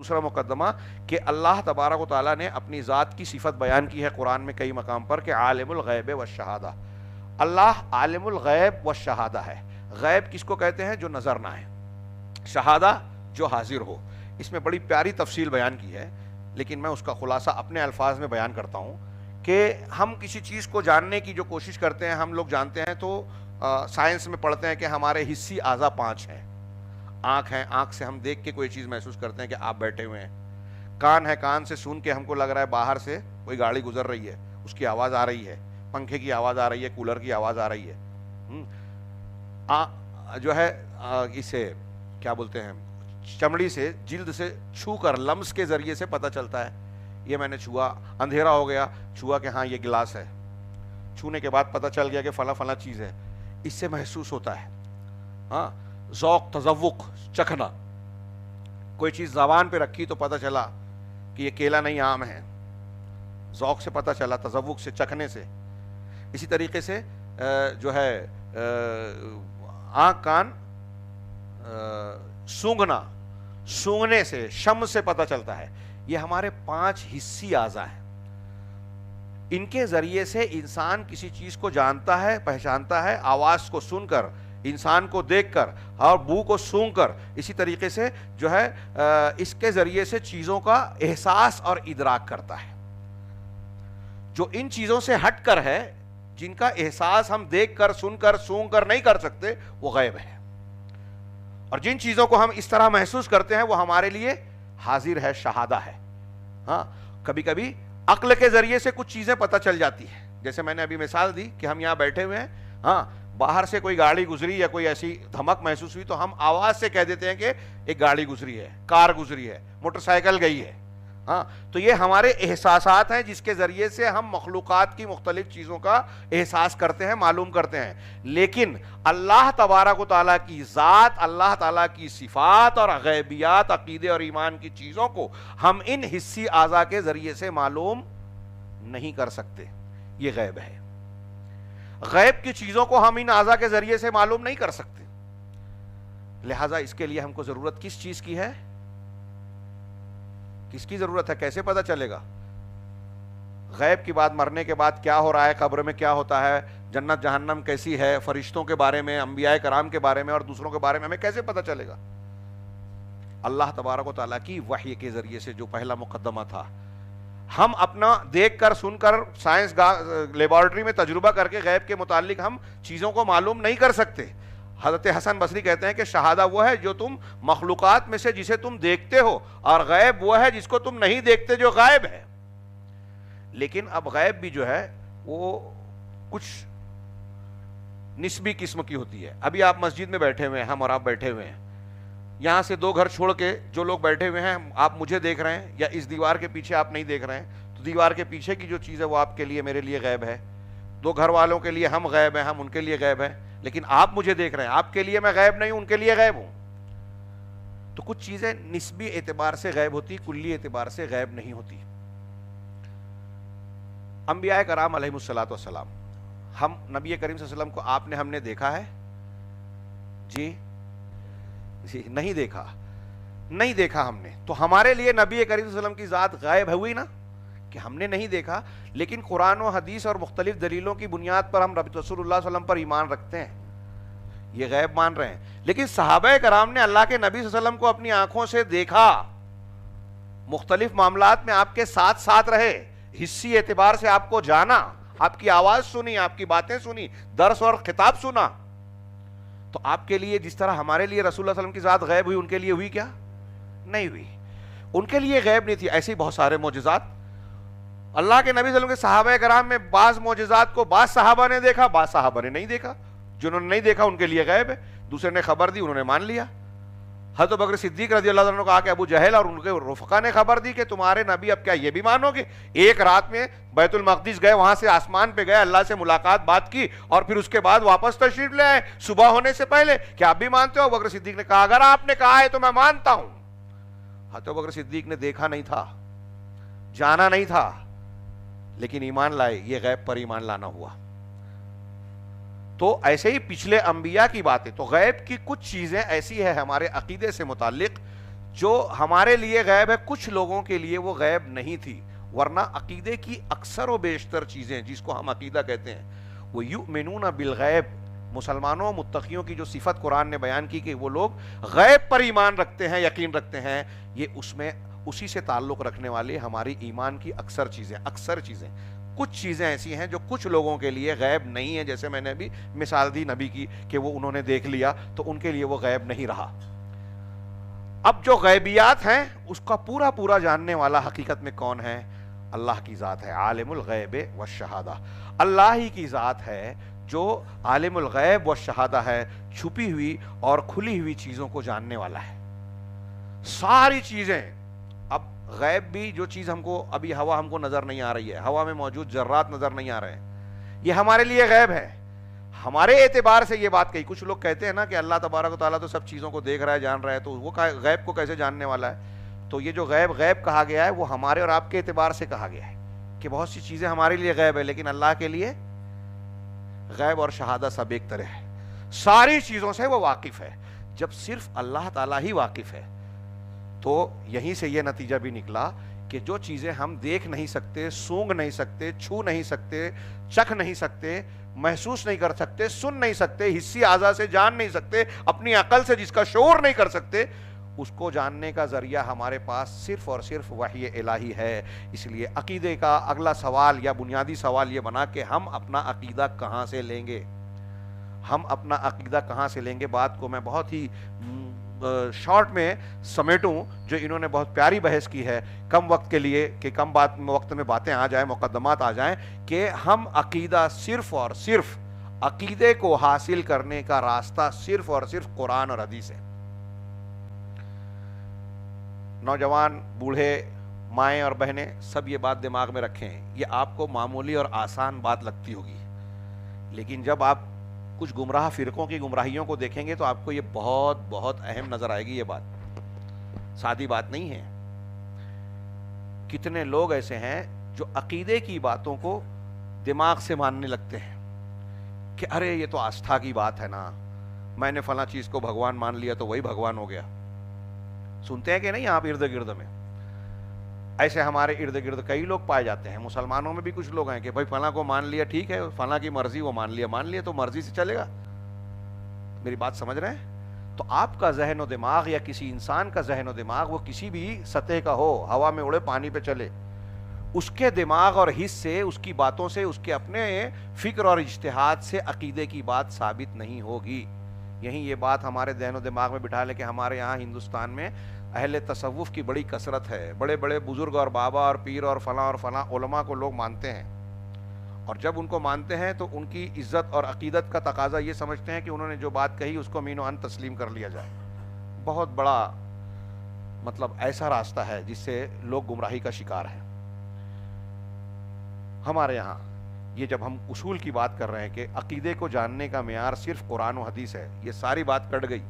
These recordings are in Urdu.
دوسرا مقدمہ کہ اللہ تبارک و تعالیٰ نے اپنی ذات کی صفت بیان کی ہے قرآن میں کئی مقام پر کہ عالم الغیب والشہادہ، اللہ عالم الغیب والشہادہ ہے۔ غیب کس کو کہتے ہیں؟ جو نظر نہ ہے، شہادہ جو حاضر ہو۔ اس میں بڑی پیاری تفصیل بیان کی ہے، لیکن میں اس کا خلاصہ اپنے الفاظ میں بیان کرتا ہوں کہ ہم کسی چیز کو جاننے کی جو کوشش کرتے ہیں، ہم لوگ جانتے ہیں تو سائنس میں پڑھتے ہیں کہ ہمارے حسی اعضاء 5 ہیں۔ آنکھ ہے، آنکھ سے ہم دیکھ کے کوئی چیز محسوس کرتے ہیں کہ آپ بیٹھے ہوئے ہیں۔ کان ہے، کان سے سن کے ہم کو لگ رہا ہے باہر سے کوئی گاڑی گزر رہی ہے، اس کی آواز آ رہی ہے، پنکھے کی آواز آ رہی ہے، کولر کی آواز آ رہی ہے۔ جو ہے اسے کیا بولتے ہیں، چمڑی سے، جلد سے چھو کر لمس کے ذریعے سے پتہ چلتا ہے یہ میں نے چھوا، اندھیرا ہو گیا، چھوا کہ ہاں یہ گلاس ہے، چھونے کے بعد پتہ چل گیا کہ فلاں فلاں چیز ہے، اس سے محسوس ہوتا ہے۔ ہاں، ذوق، تذوق، چکھنا، کوئی چیز زبان پہ رکھی تو پتہ چلا کہ یہ کیلا نہیں آم ہے، ذوق سے پتہ چلا، تذوق سے، چکھنے سے۔ اسی طریقے سے جو ہے آنکھ، کان، سونگھنا، سونگھنے سے، شم سے پتہ چلتا ہے۔ یہ ہمارے 5 حسی اعضاء ہیں، ان کے ذریعے سے انسان کسی چیز کو جانتا ہے، پہچانتا ہے، آواز کو سن کر، انسان کو دیکھ کر اور بو کو سونگھ کر۔ اسی طریقے سے جو ہے اس کے ذریعے سے چیزوں کا احساس اور ادراک کرتا ہے۔ جو ان چیزوں سے ہٹ کر ہے، جن کا احساس ہم دیکھ کر، سن کر، سونگھ کر نہیں کر سکتے، وہ غیب ہے۔ اور جن چیزوں کو ہم اس طرح محسوس کرتے ہیں وہ ہمارے لیے حاضر ہے، شہادہ ہے۔ ہاں، کبھی کبھی عقل کے ذریعے سے کچھ چیزیں پتہ چل جاتی ہیں، جیسے میں نے ابھی مثال دی کہ ہم یہاں بیٹھے ہوئے ہیں، ہاں، باہر سے کوئی گاڑی گزری یا کوئی ایسی دھمک محسوس ہوئی تو ہم آواز سے کہہ دیتے ہیں کہ ایک گاڑی گزری ہے، کار گزری ہے، موٹر سائیکل گئی ہے۔ ہاں، تو یہ ہمارے احساسات ہیں جس کے ذریعے سے ہم مخلوقات کی مختلف چیزوں کا احساس کرتے ہیں، معلوم کرتے ہیں۔ لیکن اللہ تبارک و تعالیٰ کی ذات، اللہ تعالیٰ کی صفات اور غیبیات، عقیدے اور ایمان کی چیزوں کو ہم ان حسی اعضاء کے ذریعے سے معلوم نہیں کر سکتے، یہ غیب ہے۔ غیب کی چیزوں کو ہم ان اعضاء کے ذریعے سے معلوم نہیں کر سکتے، لہٰذا اس کے لیے ہم کو ضرورت کس چیز کی ہے؟ کس کی ضرورت ہے؟ کیسے پتہ چلے گا غیب کی بات؟ مرنے کے بعد کیا ہو رہا ہے، قبر میں کیا ہوتا ہے، جنت جہنم کیسی ہے، فرشتوں کے بارے میں، انبیاء کرام کے بارے میں اور دوسروں کے بارے میں ہمیں کیسے پتہ چلے گا؟ اللہ تبارک و تعالیٰ کی وحی کے ذریعے سے، جو پہلا مقدمہ تھا۔ ہم اپنا دیکھ کر، سن کر، سائنس لیبارٹری میں تجربہ کر کے غیب کے متعلق ہم چیزوں کو معلوم نہیں کر سکتے۔ حضرت حسن بصری کہتے ہیں کہ شہادہ وہ ہے جو تم مخلوقات میں سے جسے تم دیکھتے ہو، اور غیب وہ ہے جس کو تم نہیں دیکھتے، جو غائب ہے۔ لیکن اب غیب بھی جو ہے وہ کچھ نسبی قسم کی ہوتی ہے۔ ابھی آپ مسجد میں بیٹھے ہوئے ہیں، ہم اور آپ بیٹھے ہوئے ہیں، یہاں سے 2 گھر چھوڑ کے جو لوگ بیٹھے ہوئے ہیں، آپ مجھے دیکھ رہے ہیں، یا اس دیوار کے پیچھے آپ نہیں دیکھ رہے ہیں، تو دیوار کے پیچھے کی جو چیز ہے وہ آپ کے لیے، میرے لیے غیب ہے۔ 2 گھر والوں کے لیے ہم غیب ہیں، ہم ان کے لیے غیب ہیں، لیکن آپ مجھے دیکھ رہے ہیں، آپ کے لیے میں غیب نہیں ہوں، ان کے لیے غیب ہوں۔ تو کچھ چیزیں نسبی اعتبار سے غیب ہوتی، کلی اعتبار سے غیب نہیں ہوتی۔ انبیاء کرام علیہ الصلوۃ والسلام، ہم نبی کریم صلی اللہ علیہ وسلم کو آپ نے، ہم نے دیکھا ہے؟ جی نہیں دیکھا، نہیں دیکھا ہم نے، تو ہمارے لیے نبی کریم صلی اللہ علیہ وسلم کی ذات غائب ہوئی نا، کہ ہم نے نہیں دیکھا، لیکن قرآن و حدیث اور مختلف دلیلوں کی بنیاد پر ہم رسول اللہ صلی اللہ علیہ وسلم پر ایمان رکھتے ہیں، یہ غیب مان رہے ہیں۔ لیکن صحابہ کرام نے اللہ کے نبی صلی اللہ علیہ وسلم کو اپنی آنکھوں سے دیکھا، مختلف معاملات میں آپ کے ساتھ ساتھ رہے، حسی اعتبار سے آپ کو جانا، آپ کی آواز سنی، آپ کی باتیں سنی، درس اور خطاب سنا۔ تو آپ کے لیے جس طرح ہمارے لیے رسول اللہ صلی اللہ علیہ وسلم کی ذات غیب ہوئی، ان کے لیے ہوئی کیا؟ نہیں ہوئی، ان کے لیے غیب نہیں تھی۔ ایسے ہی بہت سارے معجزات اللہ کے نبی صلی اللہ علیہ وسلم کے صحابہ کرام میں، بعض معجزات کو بعض صحابہ نے دیکھا، بعض صحابہ نے نہیں دیکھا۔ جنہوں نے نہیں دیکھا ان کے لیے غیب ہے، دوسرے نے خبر دی، انہوں نے مان لیا۔ حضرت بکر صدیق رضی اللہ عنہ نے کہا کہ ابو جہل اور ان کے رفقا نے خبر دی کہ تمہارے نبی، اب کیا یہ بھی مانو گے؟ ایک رات میں بیت المقدس گئے، وہاں سے آسمان پہ گئے، اللہ سے ملاقات بات کی، اور پھر اس کے بعد واپس تشریف لے آئے صبح ہونے سے پہلے، کیا آپ بھی مانتے ہو؟ بکر صدیق نے کہا اگر آپ نے کہا ہے تو میں مانتا ہوں۔ حضرت بکر صدیق نے دیکھا نہیں تھا، جانا نہیں تھا، لیکن ایمان لائے، یہ غیب پر ایمان لانا ہوا۔ تو ایسے ہی پچھلے انبیاء کی باتیں، تو غیب کی کچھ چیزیں ایسی ہیں ہمارے عقیدے سے متعلق جو ہمارے لیے غیب ہے کچھ لوگوں کے لیے وہ غیب نہیں تھی، ورنہ عقیدے کی اکثر و بیشتر چیزیں جس کو ہم عقیدہ کہتے ہیں وہ یؤمنون بالغیب، مسلمانوں متقیوں کی جو صفت قرآن نے بیان کی کہ وہ لوگ غیب پر ایمان رکھتے ہیں، یقین رکھتے ہیں، یہ اس میں اسی سے تعلق رکھنے والی ہماری ایمان کی اکثر چیزیں کچھ چیزیں ایسی ہیں جو کچھ لوگوں کے لیے غیب نہیں ہیں، جیسے میں نے ابھی مثال دی نبی کی کہ وہ انہوں نے دیکھ لیا تو ان کے لیے وہ غیب نہیں رہا۔ اب جو غیبیات ہیں اس کا پورا جاننے والا حقیقت میں کون ہے؟ اللہ کی ذات ہے، عالم الغیب والشہادہ، اللہ ہی کی ذات ہے جو عالم الغیب والشہادہ ہے، چھپی ہوئی اور کھلی ہوئی چیزوں کو جاننے والا ہے، ساری چیزیں۔ اب غیب بھی جو چیز ہم کو ابھی ہوا ہم کو نظر نہیں آ رہی ہے، ہوا میں موجود ذرات نظر نہیں آ رہے ہیں، یہ ہمارے لیے غیب ہے، ہمارے اعتبار سے یہ بات کہی۔ کچھ لوگ کہتے ہیں نا کہ اللہ تبارک و تعالیٰ تو سب چیزوں کو دیکھ رہا ہے، جان رہا ہے، تو وہ غیب کو کیسے جاننے والا ہے؟ تو یہ جو غیب کہا گیا ہے وہ ہمارے اور آپ کے اعتبار سے کہا گیا ہے کہ بہت سی چیزیں ہمارے لیے غیب ہے، لیکن اللہ کے لیے غیب اور شہادہ سب ایک طرح ہے، ساری چیزوں سے وہ واقف ہے۔ جب صرف اللہ تعالیٰ ہی واقف ہے تو یہیں سے یہ نتیجہ بھی نکلا کہ جو چیزیں ہم دیکھ نہیں سکتے، سونگ نہیں سکتے، چھو نہیں سکتے، چکھ نہیں سکتے، محسوس نہیں کر سکتے، سن نہیں سکتے، حسی اعضاء سے جان نہیں سکتے، اپنی عقل سے جس کا شعور نہیں کر سکتے، اس کو جاننے کا ذریعہ ہمارے پاس صرف اور صرف وحی الہی ہے۔ اس لیے عقیدے کا اگلا سوال یا بنیادی سوال یہ بنا کہ ہم اپنا عقیدہ کہاں سے لیں گے، ہم اپنا عقیدہ کہاں سے لیں گے۔ بات کو میں بہت ہی شارٹ میں سمیٹوں، جو انہوں نے بہت پیاری بحث کی ہے کم وقت کے لیے کہ کم وقت میں باتیں آ جائیں، مقدمات آ جائیں، کہ ہم عقیدہ صرف اور صرف عقیدے کو حاصل کرنے کا راستہ صرف اور صرف قرآن اور حدیث ہے۔ نوجوان، بوڑھے، مائیں اور بہنیں سب یہ بات دماغ میں رکھیں۔ یہ آپ کو معمولی اور آسان بات لگتی ہوگی، لیکن جب آپ کچھ گمراہ فرقوں کی گمراہیوں کو دیکھیں گے تو آپ کو یہ بہت اہم نظر آئے گی۔ یہ بات سادی بات نہیں ہے۔ کتنے لوگ ایسے ہیں جو عقیدے کی باتوں کو دماغ سے ماننے لگتے ہیں کہ ارے یہ تو آستھا کی بات ہے نا، میں نے فلاں چیز کو بھگوان مان لیا تو وہی بھگوان ہو گیا۔ سنتے ہیں کہ نہیں آپ ارد گرد میں؟ ایسے ہمارے ارد گرد کئی لوگ پائے جاتے ہیں، مسلمانوں میں بھی کچھ لوگ ہیں کہ بھائی فلاں کو مان لیا، ٹھیک ہے، فلاں کی مرضی وہ مان لیا تو مرضی سے چلے گا۔ میری بات سمجھ رہے ہیں؟ تو آپ کا ذہن و دماغ یا کسی انسان کا ذہن و دماغ وہ کسی بھی سطح کا ہو، ہوا میں اڑے، پانی پہ چلے، اس کے دماغ اور حس سے، اس کی باتوں سے، اس کے اپنے فکر اور اجتہاد سے عقیدے کی بات ثابت نہیں ہوگی۔ یہیں یہ بات ہمارے ذہن و دماغ میں بٹھا لے کہ ہمارے یہاں ہندوستان میں اہل تصوف کی بڑی کثرت ہے، بڑے بڑے بزرگ اور بابا اور پیر اور فلاں علماء کو لوگ مانتے ہیں، اور جب ان کو مانتے ہیں تو ان کی عزت اور عقیدت کا تقاضا یہ سمجھتے ہیں کہ انہوں نے جو بات کہی اس کو مین و عن تسلیم کر لیا جائے۔ بہت بڑا مطلب ایسا راستہ ہے جس سے لوگ گمراہی کا شکار ہیں۔ ہمارے یہاں یہ جب ہم اصول کی بات کر رہے ہیں کہ عقیدے کو جاننے کا معیار صرف قرآن و حدیث ہے، یہ ساری بات کٹ گئی۔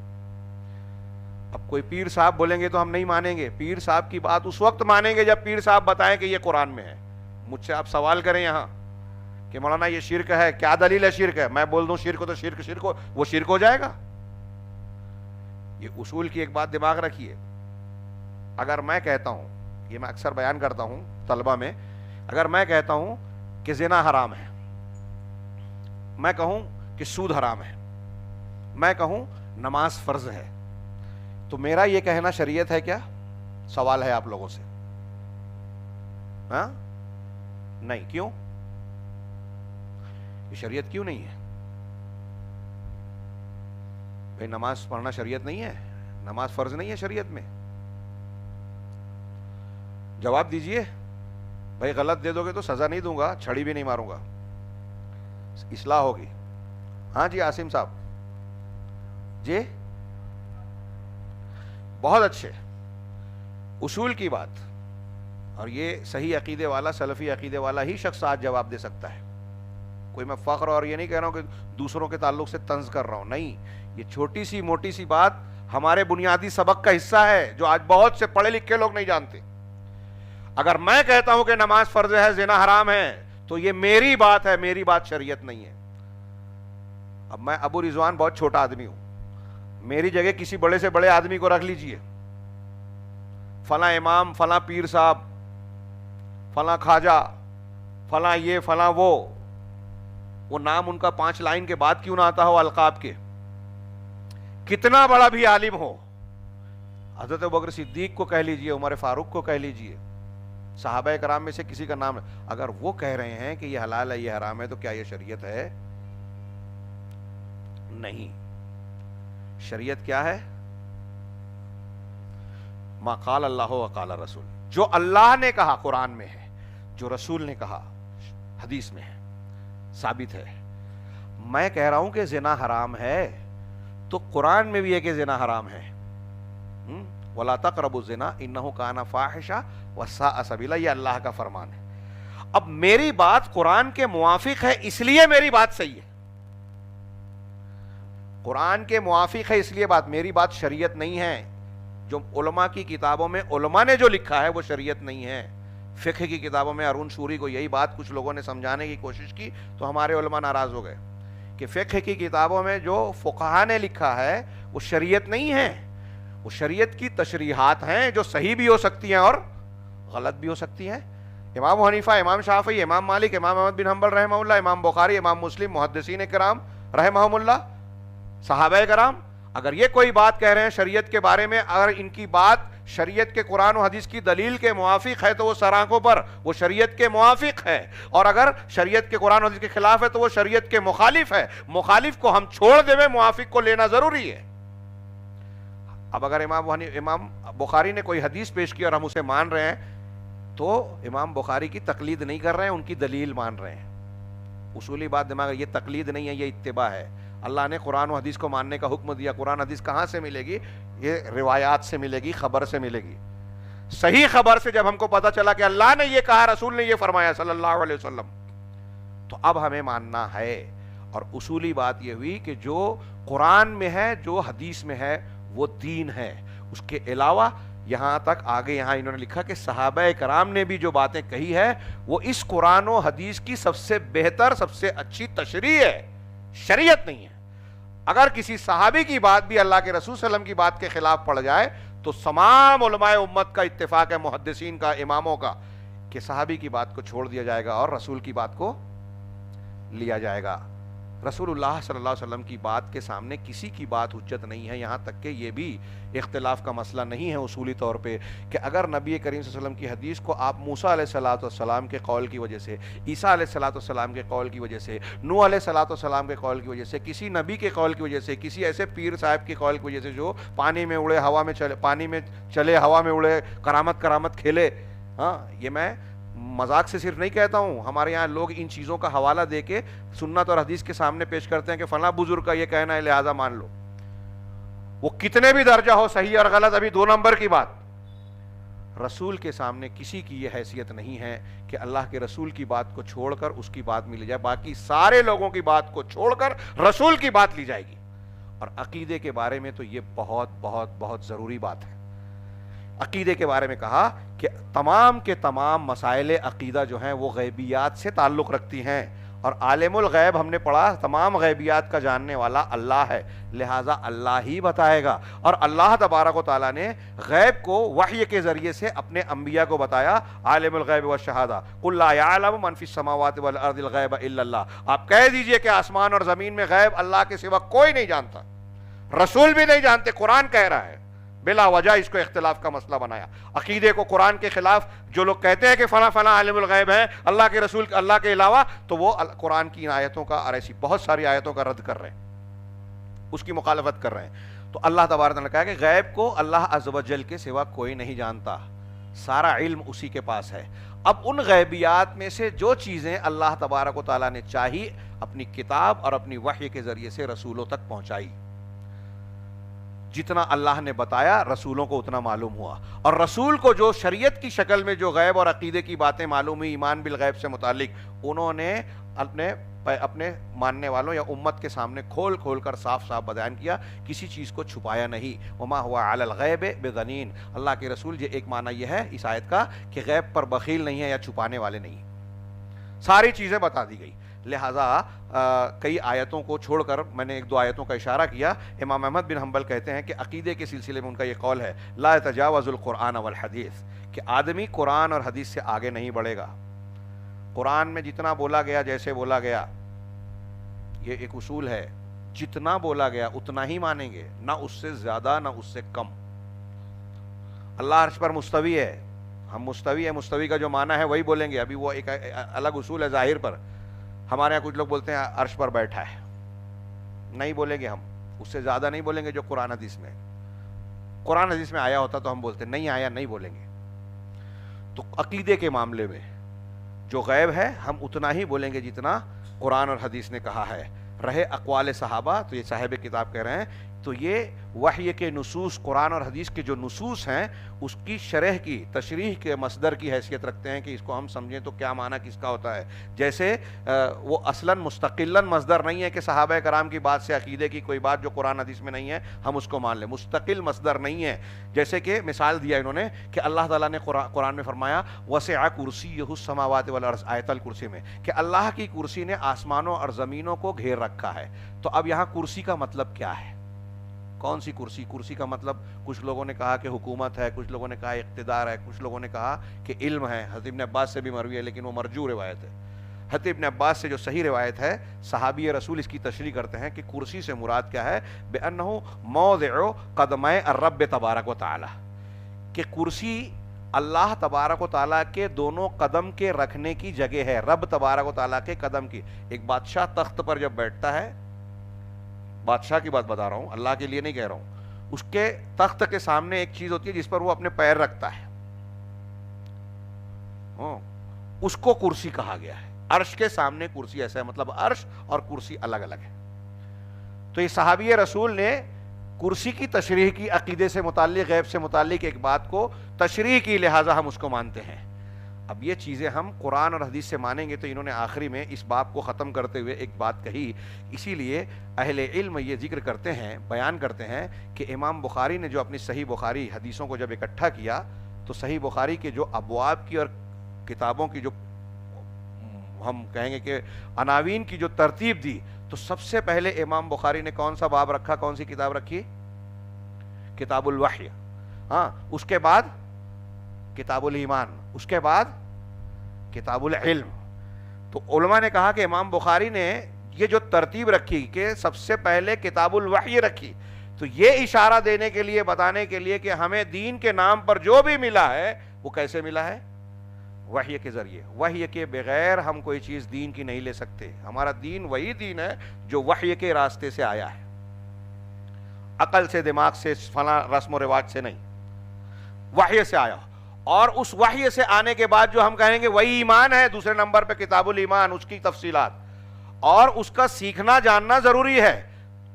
اب کوئی پیر صاحب بولیں گے تو ہم نہیں مانیں گے، پیر صاحب کی بات اس وقت مانیں گے جب پیر صاحب بتائیں کہ یہ قرآن میں ہے۔ مجھ سے آپ سوال کریں یہاں کہ مولانا یہ شرک ہے، کیا دلیل ہے شرک ہے؟ میں بول دوں شرک ہو تو شرک ہو، وہ شرک ہو جائے گا؟ یہ اصول کی ایک بات دماغ رکھیے۔ اگر میں کہتا ہوں، یہ میں اکثر بیان کرتا ہوں طلبہ میں، اگر میں کہتا ہوں کہ زنا حرام ہے، میں کہوں کہ سود حرام ہے، میں کہوں نماز فرض ہے، تو میرا یہ کہنا شریعت ہے کیا؟ سوال ہے آپ لوگوں سے، ہاں؟ نہیں، کیوں؟ یہ شریعت کیوں نہیں ہے؟ بھائی نماز پڑھنا شریعت نہیں ہے؟ نماز فرض نہیں ہے شریعت میں؟ جواب دیجئے۔ بھائی غلط دے دو گے تو سزا نہیں دوں گا، چھڑی بھی نہیں ماروں گا، اصلاح ہوگی۔ ہاں جی عاصم صاحب جی، بہت اچھے، اصول کی بات، اور یہ صحیح عقیدے والا، سلفی عقیدے والا ہی شخص آج جواب دے سکتا ہے۔ کوئی میں فخر اور یہ نہیں کہہ رہا ہوں کہ دوسروں کے تعلق سے طنز کر رہا ہوں، نہیں، یہ چھوٹی سی موٹی سی بات ہمارے بنیادی سبق کا حصہ ہے جو آج بہت سے پڑھے لکھے لوگ نہیں جانتے۔ اگر میں کہتا ہوں کہ نماز فرض ہے، زنا حرام ہے، تو یہ میری بات ہے، میری بات شریعت نہیں ہے۔ اب میں ابو رضوان بہت چھوٹا آدمی ہوں، میری جگہ کسی بڑے سے بڑے آدمی کو رکھ لیجئے، فلاں امام، فلاں پیر صاحب، فلاں خواجہ، فلاں یہ فلاں وہ نام ان کا 5 لائن کے بعد کیوں نہ آتا ہو القاب کے، کتنا بڑا بھی عالم ہو، حضرت ابوبکر صدیق کو کہہ لیجئے، عمر فاروق کو کہہ لیجئے، صحابہ کرام میں سے کسی کا نام، اگر وہ کہہ رہے ہیں کہ یہ حلال ہے یہ حرام ہے تو کیا یہ شریعت ہے؟ نہیں. شریعت کیا ہے؟ ما قال اللہ و قال رسول، جو اللہ نے کہا قرآن میں ہے، جو رسول نے کہا حدیث میں ہے، ثابت ہے. میں کہہ رہا ہوں کہ زنا حرام ہے تو قرآن میں بھی ہے کہ زنا حرام ہے. وَلَا تَقْرَبُوا الزِّنَا إِنَّهُ كَانَ فَاحِشًا وَسَاءَ سَبِيلًا، یہ اللہ کا فرمان ہے. اب میری بات قرآن کے موافق ہے اس لیے میری بات صحیح ہے، قرآن کے موافق ہے اس لیے بات، میری بات شریعت نہیں ہے. جو علماء کی کتابوں میں علماء نے جو لکھا ہے وہ شریعت نہیں ہے. فقہ کی کتابوں میں ارون شوری کو یہی بات کچھ لوگوں نے سمجھانے کی کوشش کی تو ہمارے علماء ناراض ہو گئے کہ فقہ کی کتابوں میں جو فقہا نے لکھا ہے وہ شریعت نہیں ہے، وہ شریعت کی تشریحات ہیں جو صحیح بھی ہو سکتی ہیں اور غلط بھی ہو سکتی ہیں. امام حنیفہ، امام شافعی، امام مالک، امام احمد بن حنبل رحمہ اللہ، امام بخاری، امام مسلم، محدثین کرام رحمہم اللہ، صحابہ کرام، اگر یہ کوئی بات کہہ رہے ہیں شریعت کے بارے میں، اگر ان کی بات شریعت کے قرآن و حدیث کی دلیل کے موافق ہے تو وہ سر آنکھوں پر وہ شریعت کے موافق ہے، اور اگر شریعت کے قرآن و حدیث کے خلاف ہے تو وہ شریعت کے مخالف ہے. مخالف کو ہم چھوڑ دیں، موافق کو لینا ضروری ہے. اب اگر امام بخاری نے کوئی حدیث پیش کی اور ہم اسے مان رہے ہیں تو امام بخاری کی تقلید نہیں کر رہے ہیں، ان کی دلیل مان رہے ہیں. اصولی بات دماغ، یہ تقلید نہیں ہے، یہ اتباع ہے. اللہ نے قرآن و حدیث کو ماننے کا حکم دیا. قرآن حدیث کہاں سے ملے گی؟ یہ روایات سے ملے گی، خبر سے ملے گی. صحیح خبر سے جب ہم کو پتا چلا کہ اللہ نے یہ کہا، رسول نے یہ فرمایا صلی اللہ علیہ وسلم، تو اب ہمیں ماننا ہے. اور اصولی بات یہ ہوئی کہ جو قرآن میں ہے، جو حدیث میں ہے، وہ دین ہے. اس کے علاوہ یہاں تک آگے یہاں انہوں نے لکھا کہ صحابہ کرام نے بھی جو باتیں کہی ہے وہ اس قرآن و حدیث کی سب سے بہتر، سب سے اچھی تشریح ہے، شریعت نہیں ہے. اگر کسی صحابی کی بات بھی اللہ کے رسول صلی اللہ علیہ وسلم کی بات کے خلاف پڑ جائے تو تمام علماء امت کا اتفاق ہے، محدثین کا، اماموں کا، کہ صحابی کی بات کو چھوڑ دیا جائے گا اور رسول کی بات کو لیا جائے گا. رسول اللہ صلی اللہ علیہ وسلم کی بات کے سامنے کسی کی بات حجت نہیں ہے. یہاں تک کہ یہ بھی اختلاف کا مسئلہ نہیں ہے اصولی طور پہ کہ اگر نبی کریم صلی اللہ علیہ وسلم کی حدیث کو آپ موسیٰ علیہ السلام کے قول کی وجہ سے، عیسیٰ علیہ السلام کے قول کی وجہ سے، نوح علیہ السلام کے قول کی وجہ سے، کسی نبی کے قول کی وجہ سے، کسی ایسے پیر صاحب کے قول کی وجہ سے جو پانی میں اڑے، ہوا میں چلے، پانی میں چلے، ہوا میں اڑے، کرامت کھیلے، ہاں، یہ میں مذاق سے صرف نہیں کہتا ہوں. ہمارے یہاں لوگ ان چیزوں کا حوالہ دے کے سنت اور حدیث کے سامنے پیش کرتے ہیں کہ فلاں بزرگ کا یہ کہنا ہے لہذا مان لو. وہ کتنے بھی درجہ ہو، صحیح اور غلط، ابھی 2 نمبر کی بات. رسول کے سامنے کسی کی یہ حیثیت نہیں ہے کہ اللہ کے رسول کی بات کو چھوڑ کر اس کی بات مل جائے. باقی سارے لوگوں کی بات کو چھوڑ کر رسول کی بات لی جائے گی. اور عقیدے کے بارے میں تو یہ بہت بہت بہت ضروری بات ہے. عقیدے کے بارے میں کہا کہ تمام کے تمام مسائل عقیدہ جو ہیں وہ غیبیات سے تعلق رکھتی ہیں، اور عالم الغیب ہم نے پڑھا تمام غیبیات کا جاننے والا اللہ ہے، لہٰذا اللہ ہی بتائے گا. اور اللہ تبارک و تعالیٰ نے غیب کو وحی کے ذریعے سے اپنے انبیاء کو بتایا. عالم الغیب والشہادہ قل لا یعلم من فی السماوات والارض الغیب الا اللہ. آپ کہہ دیجئے کہ آسمان اور زمین میں غیب اللہ کے سوا کوئی نہیں جانتا، رسول بھی نہیں جانتے. قرآن کہہ رہا ہے، بلا وجہ اس کو اختلاف کا مسئلہ بنایا. عقیدے کو قرآن کے خلاف جو لوگ کہتے ہیں کہ فلاں فلاں عالم الغیب ہے اللہ کے رسول، اللہ کے علاوہ، تو وہ قرآن کی ان آیتوں کا اور ایسی بہت ساری آیتوں کا رد کر رہے ہیں، اس کی مخالفت کر رہے ہیں. تو اللہ تبارک نے کہا کہ غیب کو اللہ عز و جل کے سوا کوئی نہیں جانتا، سارا علم اسی کے پاس ہے. اب ان غیبیات میں سے جو چیزیں اللہ تبارک و تعالیٰ نے چاہی اپنی کتاب اور اپنی وحی کے ذریعے سے رسولوں تک پہنچائی. جتنا اللہ نے بتایا رسولوں کو اتنا معلوم ہوا، اور رسول کو جو شریعت کی شکل میں جو غیب اور عقیدے کی باتیں معلوم ہوئی ایمان بالغیب سے متعلق، انہوں نے اپنے ماننے والوں یا امت کے سامنے کھول کھول کر صاف صاف بیان کیا، کسی چیز کو چھپایا نہیں. وما ہوا علی الغیب بضنین. اللہ کے رسول، یہ ایک معنی یہ ہے اس آیت کا کہ غیب پر بخیل نہیں ہے یا چھپانے والے نہیں، ساری چیزیں بتا دی گئی. لہٰذا کئی آیتوں کو چھوڑ کر میں نے ایک دو آیتوں کا اشارہ کیا. امام احمد بن حنبل کہتے ہیں کہ عقیدے کے سلسلے میں ان کا یہ قول ہے لا يتجاوز القرآن والحدیث, کہ آدمی قرآن اور حدیث سے آگے نہیں بڑھے گا. قرآن میں جتنا بولا گیا, جیسے بولا گیا, یہ ایک اصول ہے, جتنا بولا گیا اتنا ہی مانیں گے, نہ اس سے زیادہ نہ اس سے کم. اللہ عرش پر مستوی ہے, ہم مستوی ہے, مستوی کا جو معنی ہے وہی بولیں گے. ابھی وہ ایک الگ اصول ہے ظاہر پر. ہمارے یہاں کچھ لوگ بولتے ہیں عرش پر بیٹھا ہے, نہیں بولیں گے ہم, اس سے زیادہ نہیں بولیں گے جو قرآن حدیث میں. قرآن حدیث میں آیا ہوتا تو ہم بولتے, نہیں آیا نہیں بولیں گے. تو عقیدے کے معاملے میں جو غیب ہے ہم اتنا ہی بولیں گے جتنا قرآن اور حدیث نے کہا ہے. رہے اقوال صحابہ, تو یہ صاحب کتاب کہہ رہے ہیں, تو یہ وحی کے نصوص, قرآن اور حدیث کے جو نصوص ہیں اس کی شرح کی, تشریح کے مصدر کی حیثیت رکھتے ہیں کہ اس کو ہم سمجھیں تو کیا معنی کس کا ہوتا ہے. جیسے وہ اصلاً مستقلاً مصدر نہیں ہے کہ صحابہ کرام کی بات سے عقیدے کی کوئی بات جو قرآن حدیث میں نہیں ہے ہم اس کو مان لیں, مستقل مصدر نہیں ہے. جیسے کہ مثال دیا انہوں نے کہ اللہ تعالیٰ نے قرآن میں فرمایا وسع کرسیہ السماوات والارض, آیت الکرسی میں, کہ اللہ کی کرسی نے آسمانوں اور زمینوں کو گھیر رکھا ہے. تو اب یہاں کرسی کا مطلب کیا ہے, کون سی کرسی؟ کرسی کا مطلب کچھ لوگوں نے کہا کہ حکومت ہے, کچھ لوگوں نے کہا اقتدار ہے, کچھ لوگوں نے کہا کہ علم ہے. حضرت ابن عباس سے بھی مروی ہے لیکن وہ مرجو روایت ہے. حضرت ابن عباس سے جو صحیح روایت ہے, صحابی رسول اس کی تشریح کرتے ہیں کہ کرسی سے مراد کیا ہے, بِأَنَّهُ مَوْضِعُ قَدَمَيْ الرَّبِّ تبارک و تعالی, کہ کرسی اللہ تبارک و تعالیٰ کے دونوں قدم کے رکھنے کی جگہ ہے. رب تبارک و تعالیٰ کے قدم کی. ایک بادشاہ تخت پر جب بیٹھتا ہے, بادشاہ کی بات بتا رہا ہوں, اللہ کے لیے نہیں کہہ رہا ہوں, اس کے تخت کے سامنے ایک چیز ہوتی ہے جس پر وہ اپنے پیر رکھتا ہے, اس کو کرسی کہا گیا ہے. عرش کے سامنے کرسی ایسا ہے, مطلب عرش اور کرسی الگ الگ ہے. تو یہ صحابی رسول نے کرسی کی تشریح کی, عقیدے سے متعلق, غیب سے متعلق ایک بات کو تشریح کی, لہٰذا ہم اس کو مانتے ہیں. اب یہ چیزیں ہم قرآن اور حدیث سے مانیں گے. تو انہوں نے آخری میں اس باب کو ختم کرتے ہوئے ایک بات کہی, اسی لیے اہل علم یہ ذکر کرتے ہیں, بیان کرتے ہیں کہ امام بخاری نے جو اپنی صحیح بخاری حدیثوں کو جب اکٹھا کیا تو صحیح بخاری کے جو ابواب کی اور کتابوں کی جو ہم کہیں گے کہ عناوین کی جو ترتیب دی, تو سب سے پہلے امام بخاری نے کون سا باب رکھا, کون سی کتاب رکھی؟ کتاب الوحی. ہاں, اس کے بعد کتاب الایمان, اس کے بعد کتاب العلم. تو علماء نے کہا کہ امام بخاری نے یہ جو ترتیب رکھی کہ سب سے پہلے کتاب الوحی رکھی, تو یہ اشارہ دینے کے لیے, بتانے کے لیے کہ ہمیں دین کے نام پر جو بھی ملا ہے وہ کیسے ملا ہے, وحی کے ذریعے. وحی کے بغیر ہم کوئی چیز دین کی نہیں لے سکتے. ہمارا دین وہی دین ہے جو وحی کے راستے سے آیا ہے, عقل سے, دماغ سے, فلاں رسم و رواج سے نہیں, وحی سے آیا. اور اس وحی سے آنے کے بعد جو ہم کہیں گے وہی ایمان ہے, دوسرے نمبر پہ کتاب الایمان, اس کی تفصیلات اور اس کا سیکھنا جاننا ضروری ہے.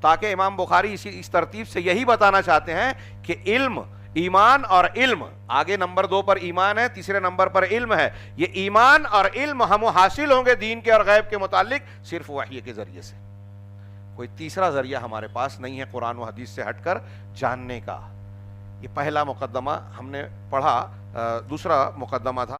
تاکہ امام بخاری اس ترتیب سے یہی بتانا چاہتے ہیں کہ علم, ایمان اور علم, آگے نمبر 2 پر ایمان ہے, تیسرے نمبر پر علم ہے. یہ ایمان اور علم ہم حاصل ہوں گے دین کے اور غیب کے متعلق صرف وحی کے ذریعے سے. کوئی تیسرا ذریعہ ہمارے پاس نہیں ہے قرآن و حدیث سے ہٹ کر جاننے کا. یہ پہلا مقدمہ ہم نے پڑھا. دوسرا مقدمہ تھا